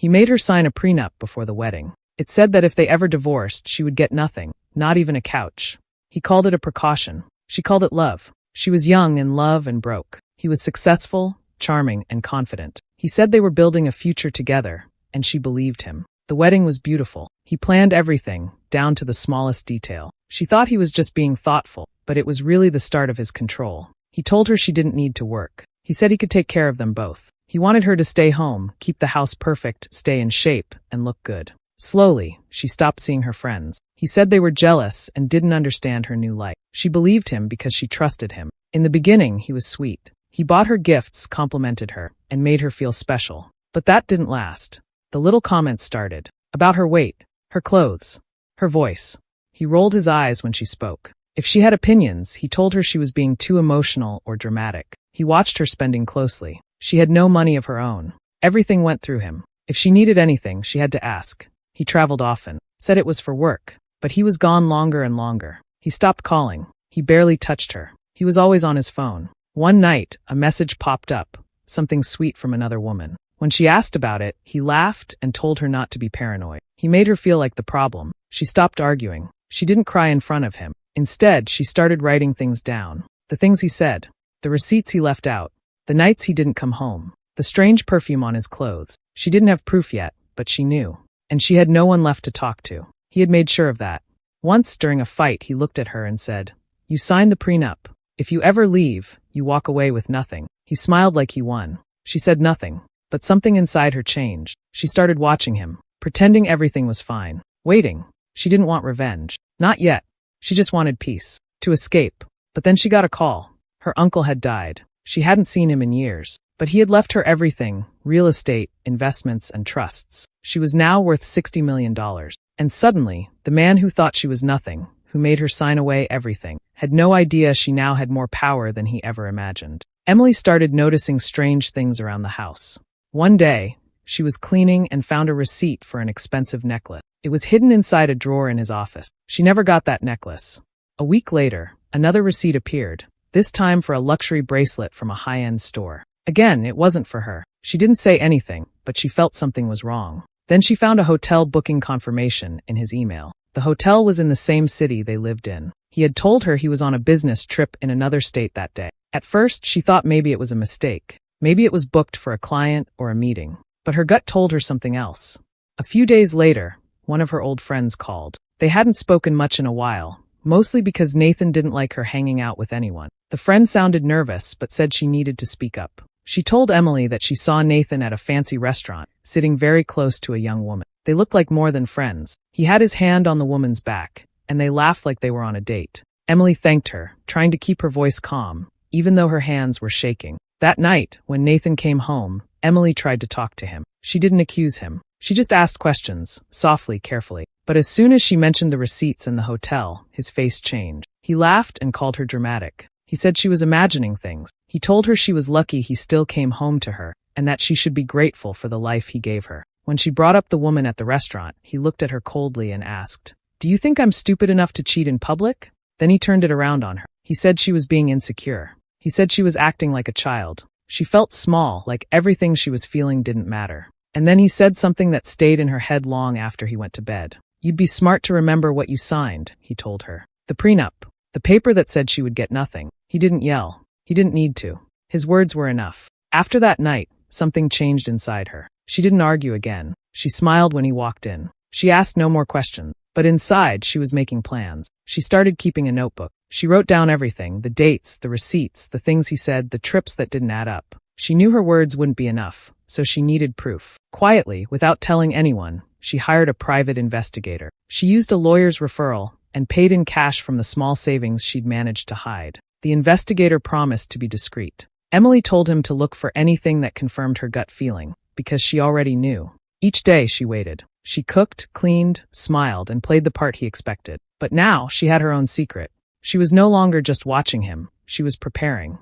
He made her sign a prenup before the wedding. It said that if they ever divorced, she would get nothing, not even a couch. He called it a precaution. She called it love. She was young in love and broke. He was successful, charming, and confident. He said they were building a future together, and she believed him. The wedding was beautiful. He planned everything, down to the smallest detail. She thought he was just being thoughtful, but it was really the start of his control. He told her she didn't need to work. He said he could take care of them both. He wanted her to stay home, keep the house perfect, stay in shape, and look good. Slowly, she stopped seeing her friends. He said they were jealous and didn't understand her new life. She believed him because she trusted him. In the beginning, he was sweet. He bought her gifts, complimented her, and made her feel special. But that didn't last. The little comments started. About her weight, her clothes, her voice. He rolled his eyes when she spoke. If she had opinions, he told her she was being too emotional or dramatic. He watched her spending closely. She had no money of her own. Everything went through him. If she needed anything, she had to ask. He traveled often, said it was for work, but he was gone longer and longer. He stopped calling. He barely touched her. He was always on his phone. One night, a message popped up, something sweet from another woman. When she asked about it, he laughed and told her not to be paranoid. He made her feel like the problem. She stopped arguing. She didn't cry in front of him. Instead, she started writing things down. The things he said, the receipts he left out, the nights he didn't come home, the strange perfume on his clothes. She didn't have proof yet, but she knew. And she had no one left to talk to. He had made sure of that. Once, during a fight, he looked at her and said, "You signed the prenup. If you ever leave, you walk away with nothing." He smiled like he won. She said nothing, but something inside her changed. She started watching him, pretending everything was fine, waiting. She didn't want revenge. Not yet. She just wanted peace, to escape. But then she got a call. Her uncle had died. She hadn't seen him in years, but he had left her everything, real estate, investments, and trusts. She was now worth $60 million. And suddenly, the man who thought she was nothing, who made her sign away everything, had no idea she now had more power than he ever imagined. Emily started noticing strange things around the house. One day, she was cleaning and found a receipt for an expensive necklace. It was hidden inside a drawer in his office. She never got that necklace. A week later, another receipt appeared, this time for a luxury bracelet from a high-end store. Again, it wasn't for her. She didn't say anything, but she felt something was wrong. Then she found a hotel booking confirmation in his email. The hotel was in the same city they lived in. He had told her he was on a business trip in another state that day. At first, she thought maybe it was a mistake. Maybe it was booked for a client or a meeting. But her gut told her something else. A few days later, one of her old friends called. They hadn't spoken much in a while, mostly because Nathan didn't like her hanging out with anyone. The friend sounded nervous but said she needed to speak up. She told Emily that she saw Nathan at a fancy restaurant, sitting very close to a young woman. They looked like more than friends. He had his hand on the woman's back, and they laughed like they were on a date. Emily thanked her, trying to keep her voice calm, even though her hands were shaking. That night, when Nathan came home, Emily tried to talk to him. She didn't accuse him. She just asked questions, softly, carefully. But as soon as she mentioned the receipts and the hotel, his face changed. He laughed and called her dramatic. He said she was imagining things. He told her she was lucky he still came home to her, and that she should be grateful for the life he gave her. When she brought up the woman at the restaurant, he looked at her coldly and asked, "Do you think I'm stupid enough to cheat in public?" Then he turned it around on her. He said she was being insecure. He said she was acting like a child. She felt small, like everything she was feeling didn't matter. And then he said something that stayed in her head long after he went to bed. "You'd be smart to remember what you signed," he told her. The prenup. The paper that said she would get nothing. He didn't yell. He didn't need to. His words were enough. After that night, something changed inside her. She didn't argue again. She smiled when he walked in. She asked no more questions. But inside, she was making plans. She started keeping a notebook. She wrote down everything, the dates, the receipts, the things he said, the trips that didn't add up. She knew her words wouldn't be enough, so she needed proof. Quietly, without telling anyone, she hired a private investigator. She used a lawyer's referral and paid in cash from the small savings she'd managed to hide. The investigator promised to be discreet. Emily told him to look for anything that confirmed her gut feeling, because she already knew. Each day she waited. She cooked, cleaned, smiled, and played the part he expected. But now she had her own secret. She was no longer just watching him, she was preparing.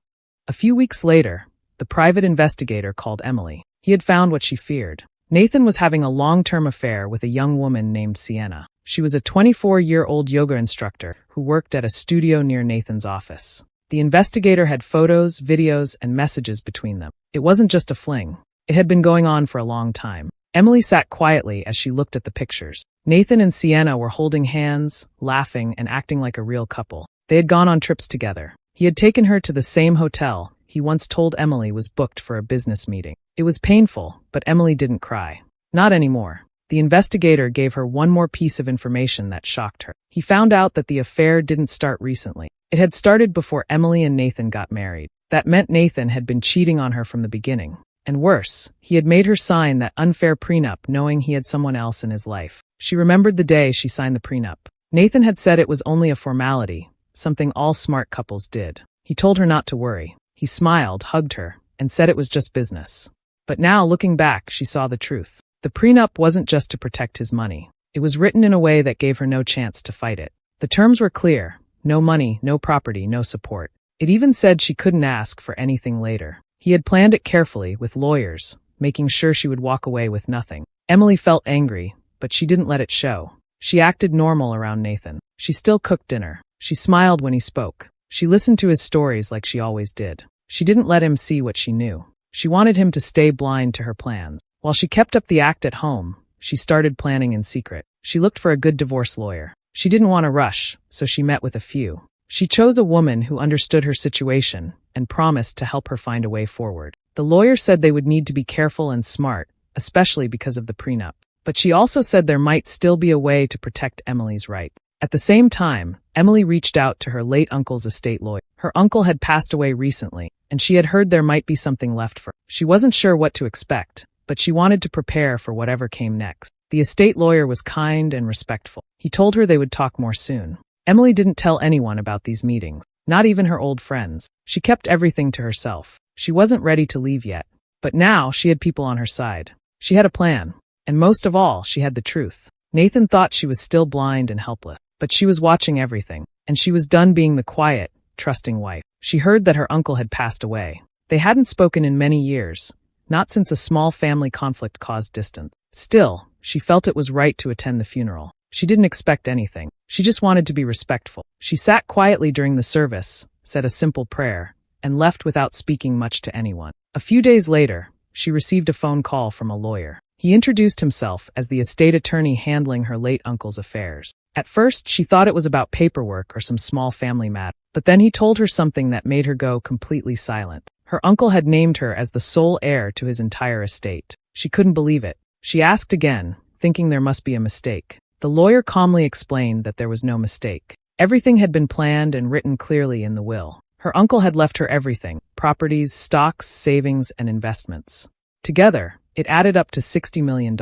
A few weeks later, the private investigator called Emily. He had found what she feared. Nathan was having a long-term affair with a young woman named Sienna. She was a 24-year-old yoga instructor who worked at a studio near Nathan's office. The investigator had photos, videos, and messages between them. It wasn't just a fling. It had been going on for a long time. Emily sat quietly as she looked at the pictures. Nathan and Sienna were holding hands, laughing, and acting like a real couple. They had gone on trips together. He had taken her to the same hotel he once told Emily was booked for a business meeting. It was painful, but Emily didn't cry. Not anymore. The investigator gave her one more piece of information that shocked her. He found out that the affair didn't start recently. It had started before Emily and Nathan got married. That meant Nathan had been cheating on her from the beginning. And worse, he had made her sign that unfair prenup knowing he had someone else in his life. She remembered the day she signed the prenup. Nathan had said it was only a formality, something all smart couples did. He told her not to worry. He smiled, hugged her, and said it was just business. But now, looking back, she saw the truth. The prenup wasn't just to protect his money. It was written in a way that gave her no chance to fight it. The terms were clear: no money, no property, no support. It even said she couldn't ask for anything later. He had planned it carefully, with lawyers, making sure she would walk away with nothing. Emily felt angry, but she didn't let it show. She acted normal around Nathan. She still cooked dinner. She smiled when he spoke. She listened to his stories like she always did. She didn't let him see what she knew. She wanted him to stay blind to her plans. While she kept up the act at home, she started planning in secret. She looked for a good divorce lawyer. She didn't want to rush, so she met with a few. She chose a woman who understood her situation and promised to help her find a way forward. The lawyer said they would need to be careful and smart, especially because of the prenup. But she also said there might still be a way to protect Emily's rights. At the same time, Emily reached out to her late uncle's estate lawyer. Her uncle had passed away recently, and she had heard there might be something left for her. She wasn't sure what to expect, but she wanted to prepare for whatever came next. The estate lawyer was kind and respectful. He told her they would talk more soon. Emily didn't tell anyone about these meetings, not even her old friends. She kept everything to herself. She wasn't ready to leave yet, but now she had people on her side. She had a plan, and most of all, she had the truth. Nathan thought she was still blind and helpless, but she was watching everything, and she was done being the quiet, trusting wife. She heard that her uncle had passed away. They hadn't spoken in many years, not since a small family conflict caused distance. Still, she felt it was right to attend the funeral. She didn't expect anything. She just wanted to be respectful. She sat quietly during the service, said a simple prayer, and left without speaking much to anyone. A few days later, she received a phone call from a lawyer. He introduced himself as the estate attorney handling her late uncle's affairs. At first, she thought it was about paperwork or some small family matter, but then he told her something that made her go completely silent. Her uncle had named her as the sole heir to his entire estate. She couldn't believe it. She asked again, thinking there must be a mistake. The lawyer calmly explained that there was no mistake. Everything had been planned and written clearly in the will. Her uncle had left her everything: properties, stocks, savings, and investments. Together, it added up to $60 million.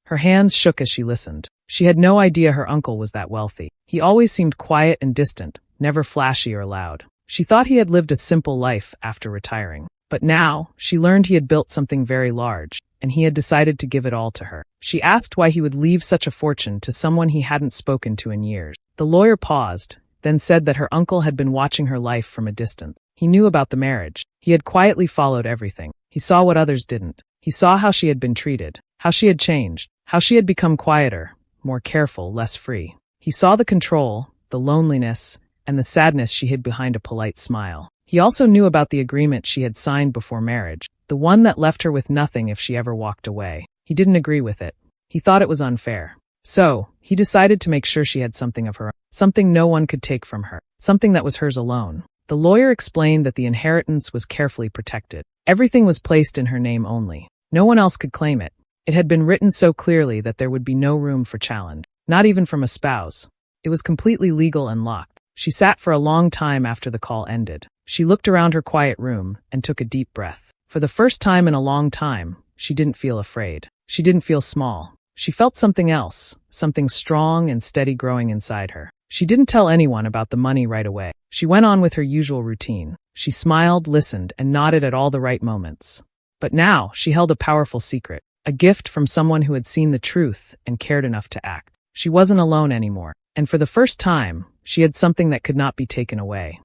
Her hands shook as she listened. She had no idea her uncle was that wealthy. He always seemed quiet and distant, never flashy or loud. She thought he had lived a simple life after retiring. But now, she learned he had built something very large, and he had decided to give it all to her. She asked why he would leave such a fortune to someone he hadn't spoken to in years. The lawyer paused, then said that her uncle had been watching her life from a distance. He knew about the marriage. He had quietly followed everything. He saw what others didn't. He saw how she had been treated, how she had changed, how she had become quieter, more careful, less free. He saw the control, the loneliness, and the sadness she hid behind a polite smile. He also knew about the agreement she had signed before marriage, the one that left her with nothing if she ever walked away. He didn't agree with it. He thought it was unfair. So, he decided to make sure she had something of her own, something no one could take from her, something that was hers alone. The lawyer explained that the inheritance was carefully protected. Everything was placed in her name only. No one else could claim it. It had been written so clearly that there would be no room for challenge, not even from a spouse. It was completely legal and locked. She sat for a long time after the call ended. She looked around her quiet room and took a deep breath. For the first time in a long time, she didn't feel afraid. She didn't feel small. She felt something else, something strong and steady growing inside her. She didn't tell anyone about the money right away. She went on with her usual routine. She smiled, listened, and nodded at all the right moments. But now, she held a powerful secret, a gift from someone who had seen the truth and cared enough to act. She wasn't alone anymore, and for the first time, she had something that could not be taken away.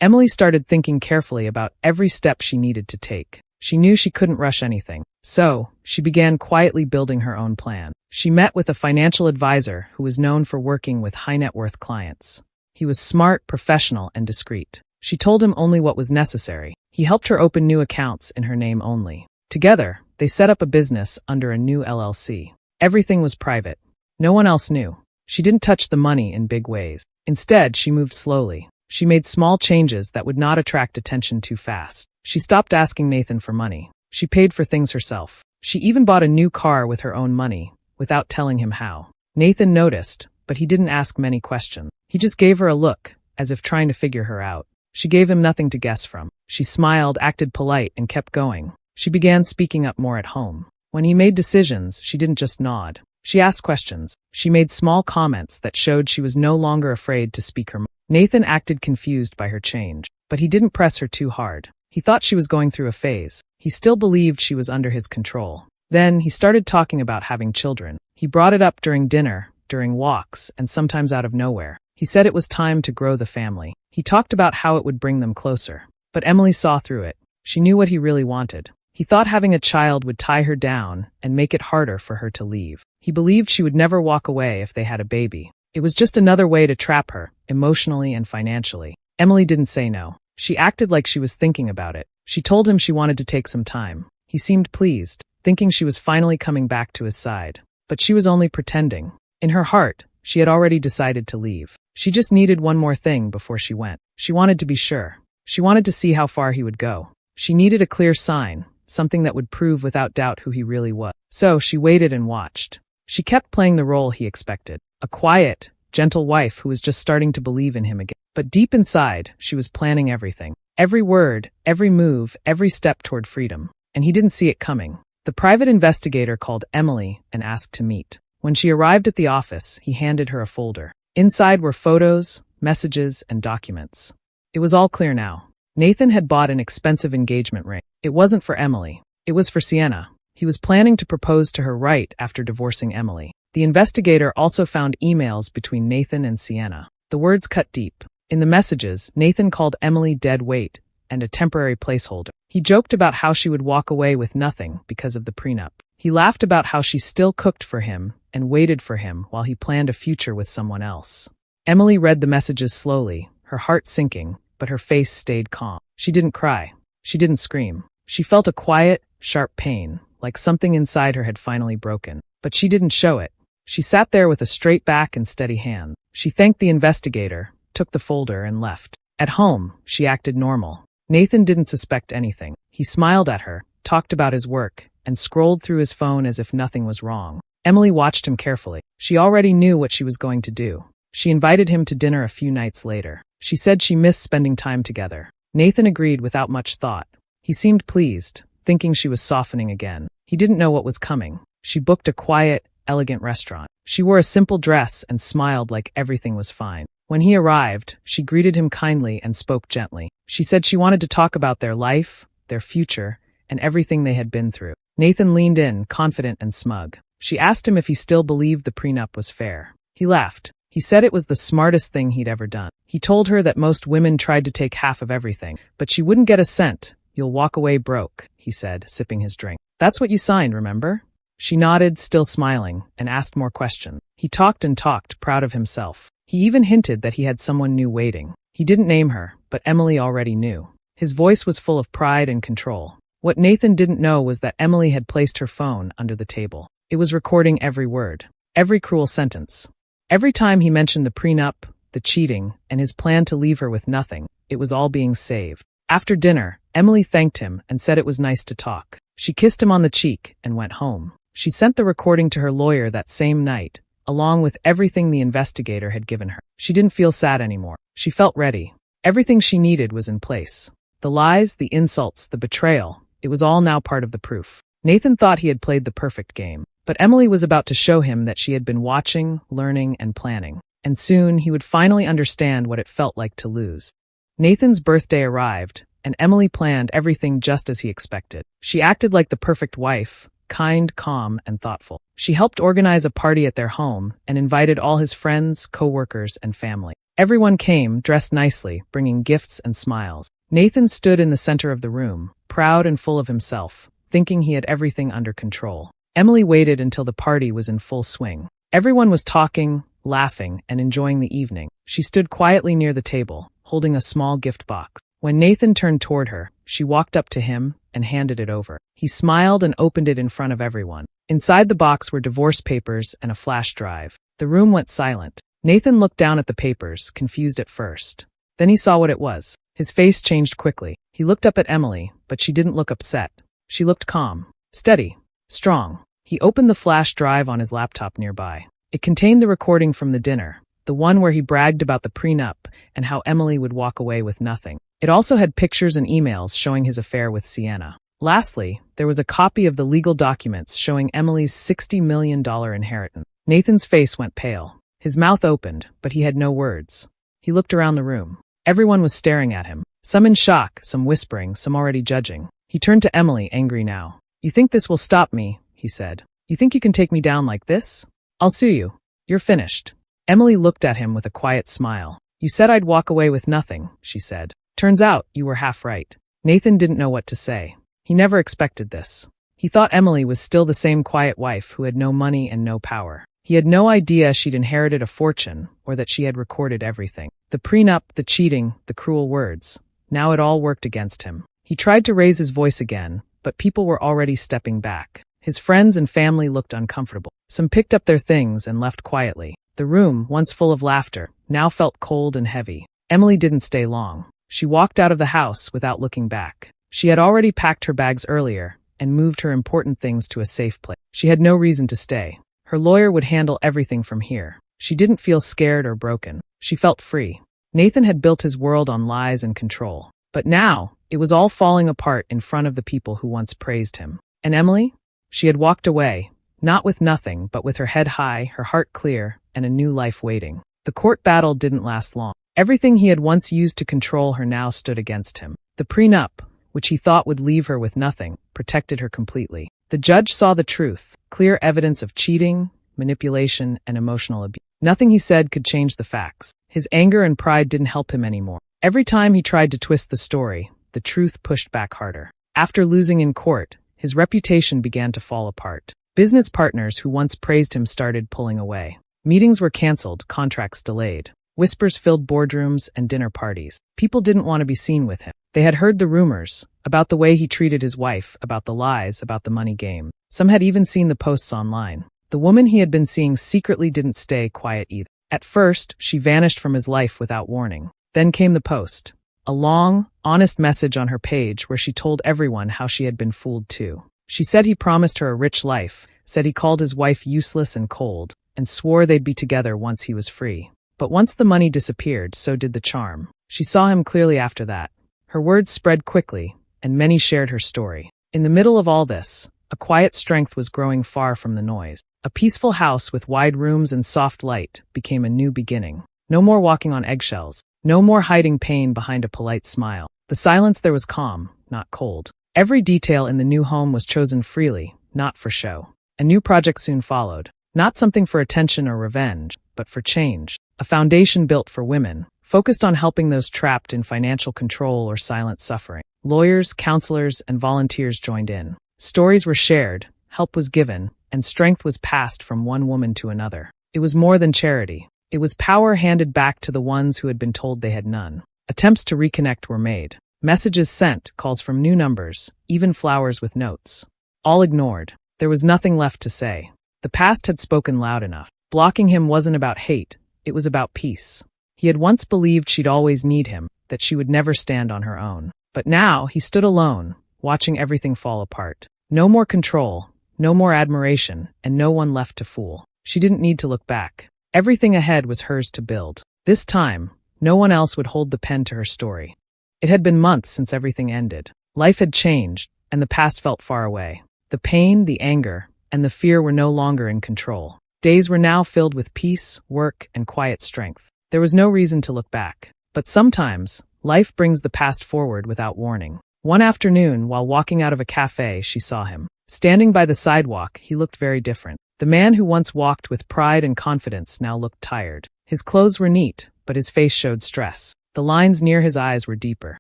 Emily started thinking carefully about every step she needed to take. She knew she couldn't rush anything, so she began quietly building her own plan. She met with a financial advisor who was known for working with high-net-worth clients. He was smart, professional, and discreet. She told him only what was necessary. He helped her open new accounts in her name only. Together, They set up a business under a new LLC. Everything was private. No one else knew. She didn't touch the money in big ways. Instead, she moved slowly. She made small changes that would not attract attention too fast. She stopped asking Nathan for money. She paid for things herself. She even bought a new car with her own money, without telling him how. Nathan noticed, but he didn't ask many questions. He just gave her a look, as if trying to figure her out. She gave him nothing to guess from. She smiled, acted polite, and kept going. She began speaking up more at home. When he made decisions, she didn't just nod. She asked questions. She made small comments that showed she was no longer afraid to speak her mind. Nathan acted confused by her change, but he didn't press her too hard. He thought she was going through a phase. He still believed she was under his control. Then, he started talking about having children. He brought it up during dinner, during walks, and sometimes out of nowhere. He said it was time to grow the family. He talked about how it would bring them closer. But Emily saw through it. She knew what he really wanted. He thought having a child would tie her down and make it harder for her to leave. He believed she would never walk away if they had a baby. It was just another way to trap her, emotionally and financially. Emily didn't say no. She acted like she was thinking about it. She told him she wanted to take some time. He seemed pleased, thinking she was finally coming back to his side. But she was only pretending. In her heart, she had already decided to leave. She just needed one more thing before she went. She wanted to be sure. She wanted to see how far he would go. She needed a clear sign, something that would prove without doubt who he really was. So she waited and watched. She kept playing the role he expected. A quiet, gentle wife who was just starting to believe in him again. But deep inside, she was planning everything. Every word, every move, every step toward freedom. And he didn't see it coming. The private investigator called Emily and asked to meet. When she arrived at the office, he handed her a folder. Inside were photos, messages, and documents. It was all clear now. Nathan had bought an expensive engagement ring. It wasn't for Emily. It was for Sienna. He was planning to propose to her right after divorcing Emily. The investigator also found emails between Nathan and Sienna. The words cut deep. In the messages, Nathan called Emily dead weight and a temporary placeholder. He joked about how she would walk away with nothing because of the prenup. He laughed about how she still cooked for him and waited for him while he planned a future with someone else. Emily read the messages slowly, her heart sinking, but her face stayed calm. She didn't cry. She didn't scream. She felt a quiet, sharp pain, like something inside her had finally broken. But she didn't show it. She sat there with a straight back and steady hand. She thanked the investigator, took the folder, and left. At home, she acted normal. Nathan didn't suspect anything. He smiled at her, talked about his work, and scrolled through his phone as if nothing was wrong. Emily watched him carefully. She already knew what she was going to do. She invited him to dinner a few nights later. She said she missed spending time together. Nathan agreed without much thought. He seemed pleased, thinking she was softening again. He didn't know what was coming. She booked a quiet, elegant restaurant. She wore a simple dress and smiled like everything was fine. When he arrived, she greeted him kindly and spoke gently. She said she wanted to talk about their life, their future, and everything they had been through. Nathan leaned in, confident and smug. She asked him if he still believed the prenup was fair. He laughed. He said it was the smartest thing he'd ever done. He told her that most women tried to take half of everything, but she wouldn't get a cent. You'll walk away broke, he said, sipping his drink. That's what you signed, remember? She nodded, still smiling, and asked more questions. He talked and talked, proud of himself. He even hinted that he had someone new waiting. He didn't name her, but Emily already knew. His voice was full of pride and control. What Nathan didn't know was that Emily had placed her phone under the table. It was recording every word, every cruel sentence. Every time he mentioned the prenup, the cheating, and his plan to leave her with nothing, it was all being saved. After dinner, Emily thanked him and said it was nice to talk. She kissed him on the cheek and went home. She sent the recording to her lawyer that same night, along with everything the investigator had given her. She didn't feel sad anymore. She felt ready. Everything she needed was in place. The lies, the insults, the betrayal, it was all now part of the proof. Nathan thought he had played the perfect game, but Emily was about to show him that she had been watching, learning, and planning. And soon he would finally understand what it felt like to lose. Nathan's birthday arrived, and Emily planned everything just as he expected. She acted like the perfect wife, kind, calm, and thoughtful. She helped organize a party at their home and invited all his friends, co-workers, and family. Everyone came, dressed nicely, bringing gifts and smiles. Nathan stood in the center of the room, proud and full of himself, thinking he had everything under control. Emily waited until the party was in full swing. Everyone was talking, laughing, and enjoying the evening. She stood quietly near the table, holding a small gift box. When Nathan turned toward her, she walked up to him, and handed it over. He smiled and opened it in front of everyone. Inside the box were divorce papers and a flash drive. The room went silent. Nathan looked down at the papers, confused at first. Then he saw what it was. His face changed quickly. He looked up at Emily, but she didn't look upset. She looked calm, steady, strong. He opened the flash drive on his laptop nearby. It contained the recording from the dinner, the one where he bragged about the prenup and how Emily would walk away with nothing. It also had pictures and emails showing his affair with Sienna. Lastly, there was a copy of the legal documents showing Emily's $60 million inheritance. Nathan's face went pale. His mouth opened, but he had no words. He looked around the room. Everyone was staring at him, some in shock, some whispering, some already judging. He turned to Emily, angry now. "You think this will stop me?" he said. "You think you can take me down like this? I'll sue you. You're finished." Emily looked at him with a quiet smile. "You said I'd walk away with nothing," she said. "Turns out you were half right." Nathan didn't know what to say. He never expected this. He thought Emily was still the same quiet wife who had no money and no power. He had no idea she'd inherited a fortune or that she had recorded everything. The prenup, the cheating, the cruel words. Now it all worked against him. He tried to raise his voice again, but people were already stepping back. His friends and family looked uncomfortable. Some picked up their things and left quietly. The room, once full of laughter, now felt cold and heavy. Emily didn't stay long. She walked out of the house without looking back. She had already packed her bags earlier and moved her important things to a safe place. She had no reason to stay. Her lawyer would handle everything from here. She didn't feel scared or broken. She felt free. Nathan had built his world on lies and control. But now, it was all falling apart in front of the people who once praised him. And Emily? She had walked away, not with nothing, but with her head high, her heart clear, and a new life waiting. The court battle didn't last long. Everything he had once used to control her now stood against him. The prenup, which he thought would leave her with nothing, protected her completely. The judge saw the truth, clear evidence of cheating, manipulation, and emotional abuse. Nothing he said could change the facts. His anger and pride didn't help him anymore. Every time he tried to twist the story, the truth pushed back harder. After losing in court, his reputation began to fall apart. Business partners who once praised him started pulling away. Meetings were canceled, contracts delayed. Whispers filled boardrooms and dinner parties. People didn't want to be seen with him. They had heard the rumors about the way he treated his wife, about the lies, about the money game. Some had even seen the posts online. The woman he had been seeing secretly didn't stay quiet either. At first, she vanished from his life without warning. Then came the post. A long, honest message on her page where she told everyone how she had been fooled too. She said he promised her a rich life, said he called his wife useless and cold, and swore they'd be together once he was free. But once the money disappeared, so did the charm. She saw him clearly after that. Her words spread quickly, and many shared her story. In the middle of all this, a quiet strength was growing far from the noise. A peaceful house with wide rooms and soft light became a new beginning. No more walking on eggshells. No more hiding pain behind a polite smile. The silence there was calm, not cold. Every detail in the new home was chosen freely, not for show. A new project soon followed. Not something for attention or revenge, but for change. A foundation built for women, focused on helping those trapped in financial control or silent suffering. Lawyers, counselors, and volunteers joined in. Stories were shared, help was given, and strength was passed from one woman to another. It was more than charity. It was power handed back to the ones who had been told they had none. Attempts to reconnect were made. Messages sent, calls from new numbers, even flowers with notes. All ignored. There was nothing left to say. The past had spoken loud enough. Blocking him wasn't about hate. It was about peace. He had once believed she'd always need him, that she would never stand on her own. But now he stood alone, watching everything fall apart. No more control, no more admiration, and no one left to fool. She didn't need to look back. Everything ahead was hers to build. This time, no one else would hold the pen to her story. It had been months since everything ended. Life had changed, and the past felt far away. The pain, the anger, and the fear were no longer in control. Days were now filled with peace, work, and quiet strength. There was no reason to look back. But sometimes, life brings the past forward without warning. One afternoon, while walking out of a cafe, she saw him. Standing by the sidewalk, he looked very different. The man who once walked with pride and confidence now looked tired. His clothes were neat, but his face showed stress. The lines near his eyes were deeper.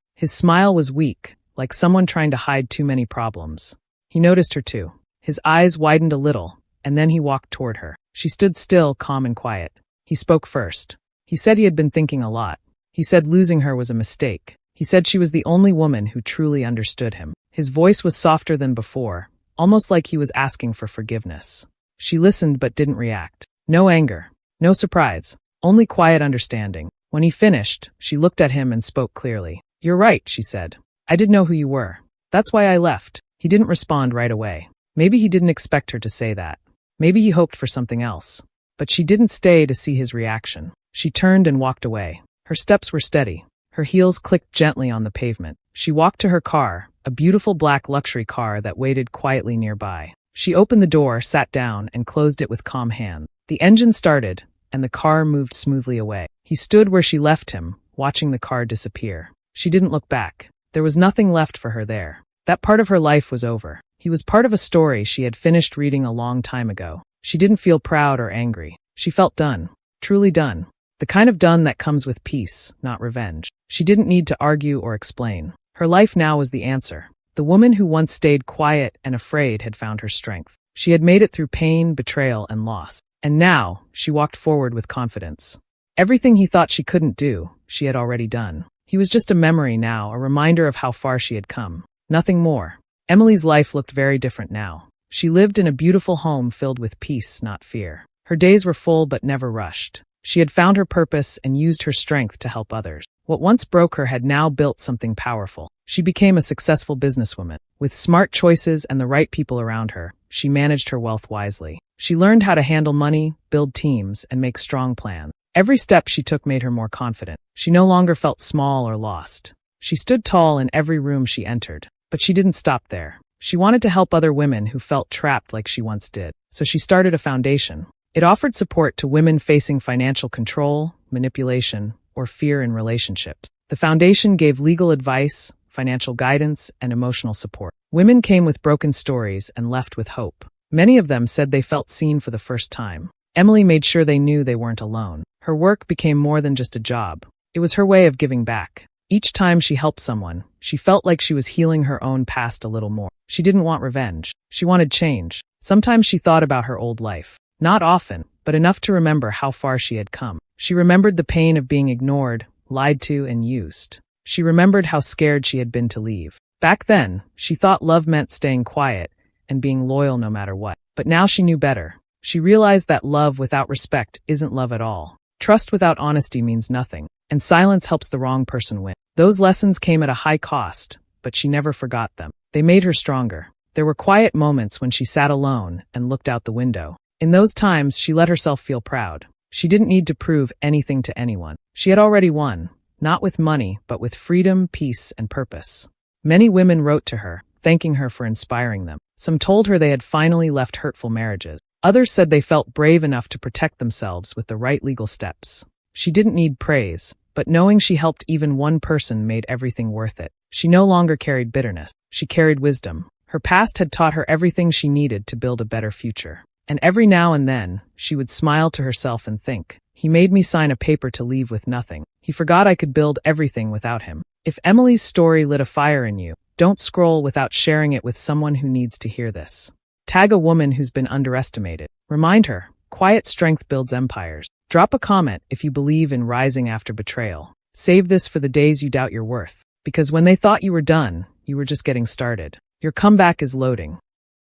His smile was weak, like someone trying to hide too many problems. He noticed her too. His eyes widened a little, and then he walked toward her. She stood still, calm and quiet. He spoke first. He said he had been thinking a lot. He said losing her was a mistake. He said she was the only woman who truly understood him. His voice was softer than before, almost like he was asking for forgiveness. She listened but didn't react. No anger, no surprise, only quiet understanding. When he finished, she looked at him and spoke clearly. "You're right," she said. "I didn't know who you were. That's why I left." He didn't respond right away. Maybe he didn't expect her to say that. Maybe he hoped for something else. But she didn't stay to see his reaction. She turned and walked away. Her steps were steady. Her heels clicked gently on the pavement. She walked to her car, a beautiful black luxury car that waited quietly nearby. She opened the door, sat down, and closed it with calm hand. The engine started, and the car moved smoothly away. He stood where she left him, watching the car disappear. She didn't look back. There was nothing left for her there. That part of her life was over. He was part of a story she had finished reading a long time ago. She didn't feel proud or angry. She felt done. Truly done. The kind of done that comes with peace, not revenge. She didn't need to argue or explain. Her life now was the answer. The woman who once stayed quiet and afraid had found her strength. She had made it through pain, betrayal, and loss. And now, she walked forward with confidence. Everything he thought she couldn't do, she had already done. He was just a memory now, a reminder of how far she had come. Nothing more. Emily's life looked very different now. She lived in a beautiful home filled with peace, not fear. Her days were full but never rushed. She had found her purpose and used her strength to help others. What once broke her had now built something powerful. She became a successful businesswoman. With smart choices and the right people around her, she managed her wealth wisely. She learned how to handle money, build teams, and make strong plans. Every step she took made her more confident. She no longer felt small or lost. She stood tall in every room she entered. But she didn't stop there. She wanted to help other women who felt trapped like she once did. So she started a foundation. It offered support to women facing financial control, manipulation, or fear in relationships. The foundation gave legal advice, financial guidance, and emotional support. Women came with broken stories and left with hope. Many of them said they felt seen for the first time. Emily made sure they knew they weren't alone. Her work became more than just a job. It was her way of giving back. Each time she helped someone, she felt like she was healing her own past a little more. She didn't want revenge. She wanted change. Sometimes she thought about her old life. Not often, but enough to remember how far she had come. She remembered the pain of being ignored, lied to, and used. She remembered how scared she had been to leave. Back then, she thought love meant staying quiet and being loyal no matter what. But now she knew better. She realized that love without respect isn't love at all. Trust without honesty means nothing, and silence helps the wrong person win. Those lessons came at a high cost, but she never forgot them. They made her stronger. There were quiet moments when she sat alone and looked out the window. In those times, she let herself feel proud. She didn't need to prove anything to anyone. She had already won, not with money, but with freedom, peace, and purpose. Many women wrote to her, thanking her for inspiring them. Some told her they had finally left hurtful marriages. Others said they felt brave enough to protect themselves with the right legal steps. She didn't need praise, but knowing she helped even one person made everything worth it. She no longer carried bitterness. She carried wisdom. Her past had taught her everything she needed to build a better future. And every now and then, she would smile to herself and think, "He made me sign a paper to leave with nothing. He forgot I could build everything without him." If Emily's story lit a fire in you, don't scroll without sharing it with someone who needs to hear this. Tag a woman who's been underestimated. Remind her, quiet strength builds empires. Drop a comment if you believe in rising after betrayal. Save this for the days you doubt your worth. Because when they thought you were done, you were just getting started. Your comeback is loading.